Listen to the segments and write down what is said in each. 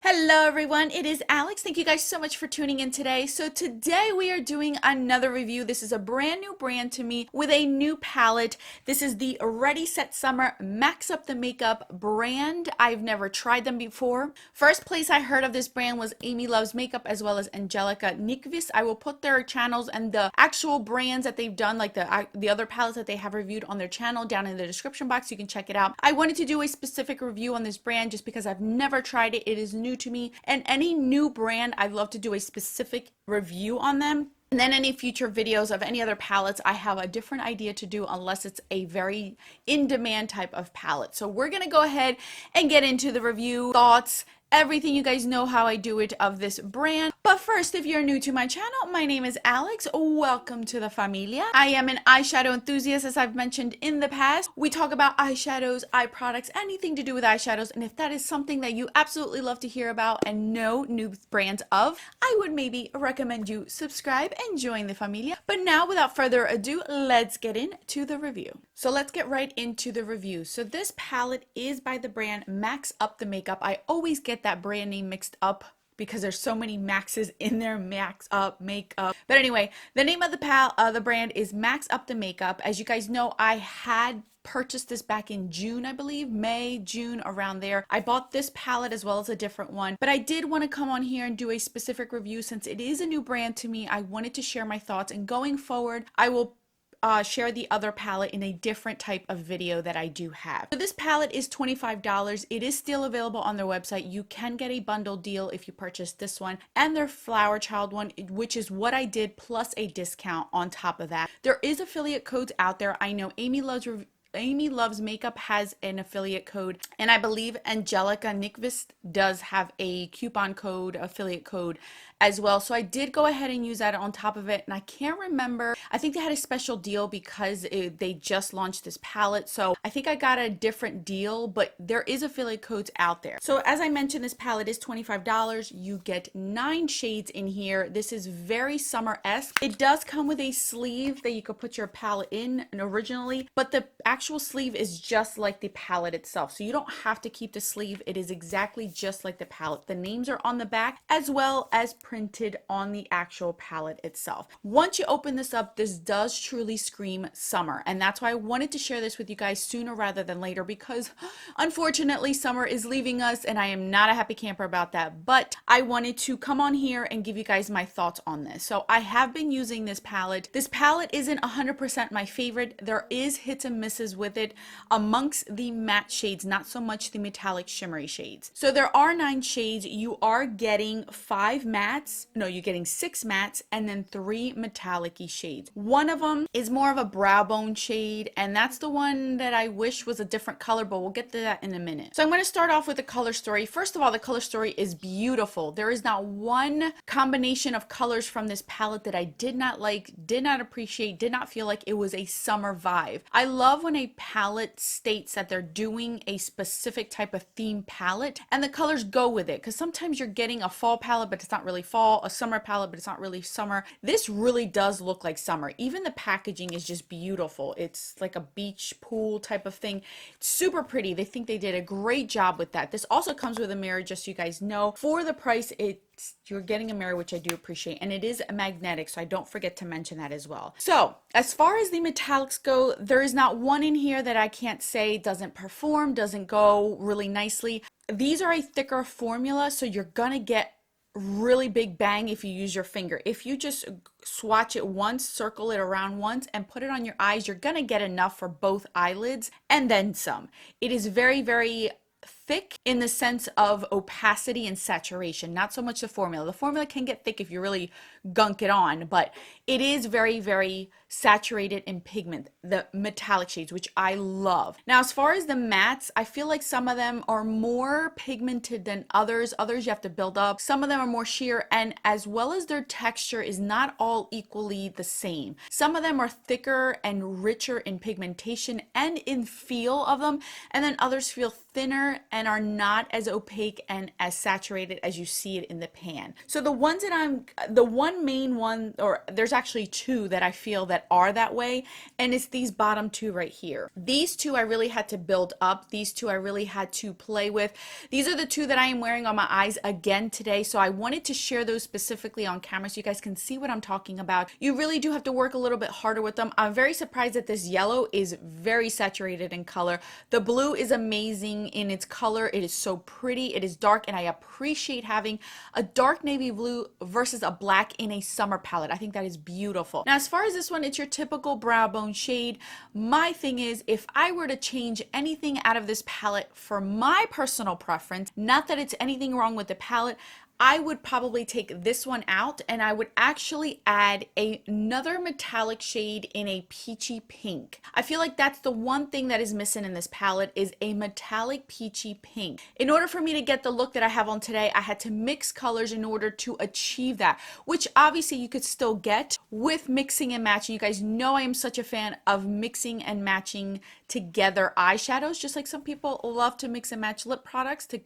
Hello everyone, it is Alex. Thank you guys so much for tuning in today. So today we are doing another review. This is a brand new brand to me with a new palette. This is the Ready Set Summer MaxUp the Makeup brand. I've never tried them before. First place I heard of this brand was Amy Loves Makeup as well as Angelica Nikvis. I will put their channels and the actual brands that they've done, like the other palettes that they have reviewed on their channel down in the description box. You can check it out. I wanted to do a specific review on this brand just because I've never tried it. It is new to me, and any new brand I'd love to do a specific review on them. And then any future videos of any other palettes, I have a different idea to do unless it's a very in-demand type of palette. So we're gonna go ahead and get into the review, thoughts, everything. You guys know how I do it of this brand. But first, if you're new to my channel, my name is Alex. Welcome to the familia. I am an eyeshadow enthusiast, as I've mentioned in the past. We talk about eyeshadows, eye products, anything to do with eyeshadows. And if that is something that you absolutely love to hear about and know new brands of, I would maybe recommend you subscribe and join the familia. But now, without further ado, let's get into the review. So let's get right into the review. So this palette is by the brand MaxUp the Makeup. I always get that brand name mixed up because there's so many Maxes in there. MaxUp Makeup. But anyway, the name of the brand is MaxUp the Makeup. As you guys know, I had purchased this back in June, I believe, May, June, around there. I bought this palette as well as a different one, but I did want to come on here and do a specific review since it is a new brand to me. I wanted to share my thoughts, and going forward, I will share the other palette in a different type of video that I do have. So this palette is $25. It is still available on their website. You can get a bundle deal if you purchase this one and their Flower Child one, which is what I did, plus a discount on top of that. There is affiliate codes out there. I know Amy Loves Makeup has an affiliate code, and I believe Angelica Nikvis does have a coupon code, affiliate code as well. So I did go ahead and use that on top of it, and I can't remember. I think they had a special deal because they just launched this palette. So I think I got a different deal, but there is affiliate codes out there. So as I mentioned, this palette is $25. You get 9 shades in here. This is very summer-esque. It does come with a sleeve that you could put your palette in originally, but the actual sleeve is just like the palette itself. So you don't have to keep the sleeve. It is exactly just like the palette. The names are on the back as well as printed on the actual palette itself. Once you open this up, this does truly scream summer, and that's why I wanted to share this with you guys sooner rather than later, because unfortunately summer is leaving us and I am not a happy camper about that. But I wanted to come on here and give you guys my thoughts on this. So I have been using this palette. This palette isn't 100% my favorite. There is hits and misses with it amongst the matte shades, not so much the metallic shimmery shades. So there are 9 shades. You are getting 5 mattes. No, you're getting 6 mattes and then 3 metallic-y shades. One of them is more of a brow bone shade, and that's the one that I wish was a different color, but we'll get to that in a minute. So I'm going to start off with the color story. First of all, the color story is beautiful. There is not one combination of colors from this palette that I did not like, did not appreciate, did not feel like it was a summer vibe. I love when a palette states that they're doing a specific type of theme palette and the colors go with it, because sometimes you're getting a fall palette but it's not really fall, a summer palette but it's not really summer. This really does look like summer. Even the packaging is just beautiful. It's like a beach pool type of thing. It's super pretty. They think they did a great job with that. This also comes with a mirror, just so you guys know. For the price, you're getting a mirror, which I do appreciate, and it is magnetic, so I don't forget to mention that as well. So as far as the metallics go, there is not one in here that I can't say doesn't perform, doesn't go really nicely. These are a thicker formula, so you're gonna get really big bang if you use your finger. If you just swatch it once, circle it around once, and put it on your eyes, you're gonna get enough for both eyelids and then some. It is very, very thick in the sense of opacity and saturation, not so much the formula. The formula can get thick if you really gunk it on, but it is very, very saturated in pigment, the metallic shades, which I love. Now, as far as the mattes, I feel like some of them are more pigmented than others. Others you have to build up. Some of them are more sheer, and as well as their texture is not all equally the same. Some of them are thicker and richer in pigmentation and in feel of them, and then others feel thinner and are not as opaque and as saturated as you see it in the pan. So the ones that the one main one, or there's actually 2 that I feel that that are that way, and it's these bottom two right here. These two I really had to build up. These two I really had to play with. These are the two that I am wearing on my eyes again today, so I wanted to share those specifically on camera so you guys can see what I'm talking about. You really do have to work a little bit harder with them. I'm very surprised that this yellow is very saturated in color. The blue is amazing in its color. It is so pretty. It is dark, and I appreciate having a dark navy blue versus a black in a summer palette. I think that is beautiful. Now, as far as this one, it's your typical brow bone shade. My thing is, if I were to change anything out of this palette for my personal preference, not that it's anything wrong with the palette, I would probably take this one out and I would actually add another metallic shade in a peachy pink. I feel like that's the one thing that is missing in this palette, is a metallic peachy pink. In order for me to get the look that I have on today, I had to mix colors in order to achieve that, which obviously you could still get with mixing and matching. You guys know I am such a fan of mixing and matching together eyeshadows, just like some people love to mix and match lip products to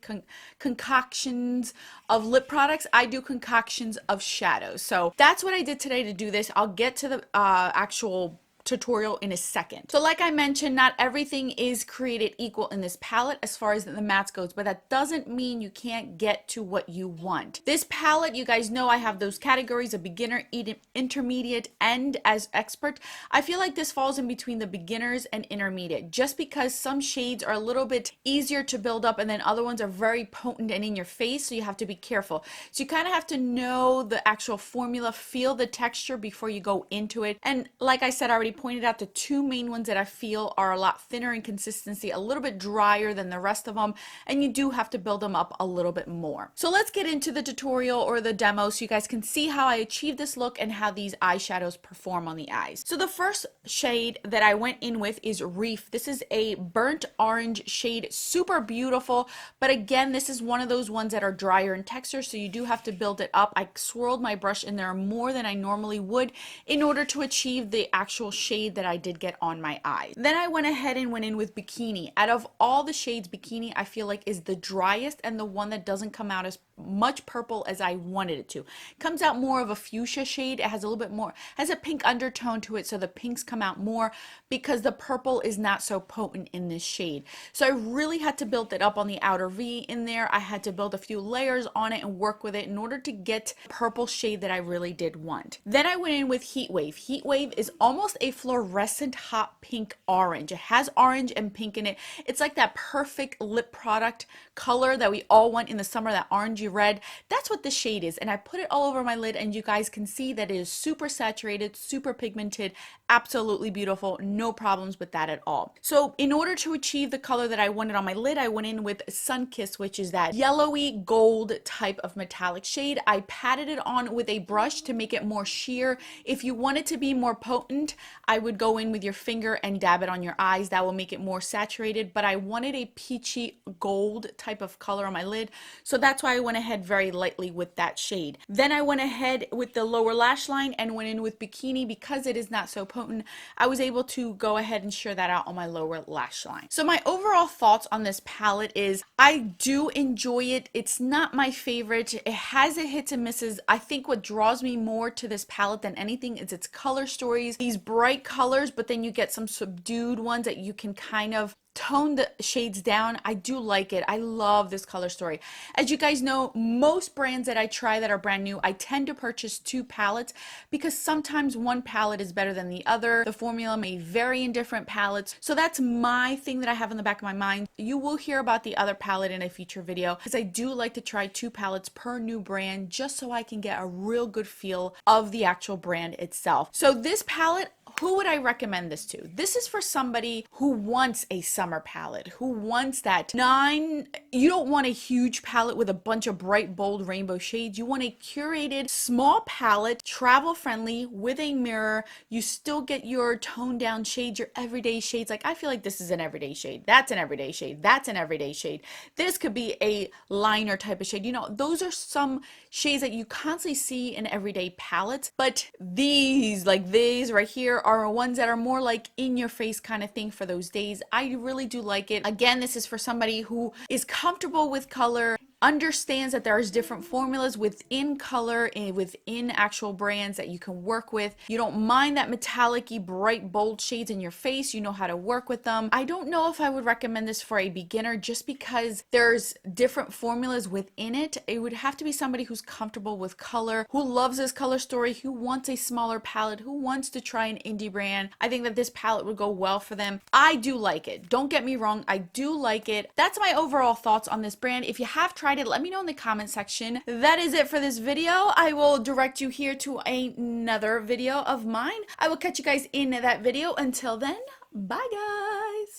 concoctions of lip products. I do concoctions of shadows. So that's what I did today to do this. I'll get to the actual tutorial in a second. So like I mentioned, not everything is created equal in this palette as far as the mattes goes, but that doesn't mean you can't get to what you want. This palette, you guys know I have those categories of beginner, intermediate, and as expert. I feel like this falls in between the beginners and intermediate, just because some shades are a little bit easier to build up and then other ones are very potent and in your face, so you have to be careful. So you kind of have to know the actual formula, feel the texture before you go into it. And like I said, I already pointed out the two main ones that I feel are a lot thinner in consistency, a little bit drier than the rest of them, and you do have to build them up a little bit more. So let's get into the tutorial or the demo so you guys can see how I achieved this look and how these eyeshadows perform on the eyes. So the first shade that I went in with is Reef. This is a burnt orange shade, super beautiful, but again, this is one of those ones that are drier in texture, so you do have to build it up. I swirled my brush in there more than I normally would in order to achieve the actual shade that I did get on my eyes. Then I went ahead and went in with Bikini. Out of all the shades, Bikini I feel like is the driest and the one that doesn't come out as much purple as I wanted it to. It comes out more of a fuchsia shade. It has a little bit more, has a pink undertone to it, so the pinks come out more because the purple is not so potent in this shade. So I really had to build it up on the outer V in there. I had to build a few layers on it and work with it in order to get purple shade that I really did want. Then I went in with Heat Wave. Heat Wave is almost a fluorescent hot pink orange. It has orange and pink in it. It's like that perfect lip product color that we all want in the summer, that orangey red. That's what this shade is, and I put it all over my lid, and you guys can see that it is super saturated, super pigmented, absolutely beautiful, no problems with that at all. So in order to achieve the color that I wanted on my lid, I went in with Sunkissed, which is that yellowy gold type of metallic shade. I patted it on with a brush to make it more sheer. If you want it to be more potent, I would go in with your finger and dab it on your eyes. That will make it more saturated, but I wanted a peachy gold type of color on my lid, so that's why I went ahead very lightly with that shade. Then I went ahead with the lower lash line and went in with Bikini. Because it is not so potent, I was able to go ahead and shear that out on my lower lash line. So my overall thoughts on this palette is I do enjoy it. It's not my favorite. It has its hits and misses. I think what draws me more to this palette than anything is its color stories, these bright colors, but then you get some subdued ones that you can kind of tone the shades down. I do like it. I love this color story. As you guys know, most brands that I try that are brand new, I tend to purchase two palettes because sometimes one palette is better than the other. The formula may vary in different palettes. So that's my thing that I have in the back of my mind. You will hear about the other palette in a future video because I do like to try two palettes per new brand just so I can get a real good feel of the actual brand itself. So this palette, who would I recommend this to? This is for somebody who wants a summer palette, who wants that you don't want a huge palette with a bunch of bright, bold rainbow shades. You want a curated, small palette, travel friendly, with a mirror. You still get your toned down shades, your everyday shades. Like, I feel like this is an everyday shade. That's an everyday shade. That's an everyday shade. This could be a liner type of shade. You know, those are some shades that you constantly see in everyday palettes, but these, like these right here, are ones that are more like in your face kind of thing for those days. I really do like it. Again, this is for somebody who is comfortable with color, understands that there's different formulas within color and within actual brands that you can work with. You don't mind that metallic-y, bright, bold shades in your face. You know how to work with them. I don't know if I would recommend this for a beginner just because there's different formulas within it. It would have to be somebody who's comfortable with color, who loves this color story, who wants a smaller palette, who wants to try an indie brand. I think that this palette would go well for them. I do like it. Don't get me wrong. I do like it. That's my overall thoughts on this brand. If you have tried it, let me know in the comment section. That is it for this video. I will direct you here to another video of mine. I will catch you guys in that video. Until then, bye guys.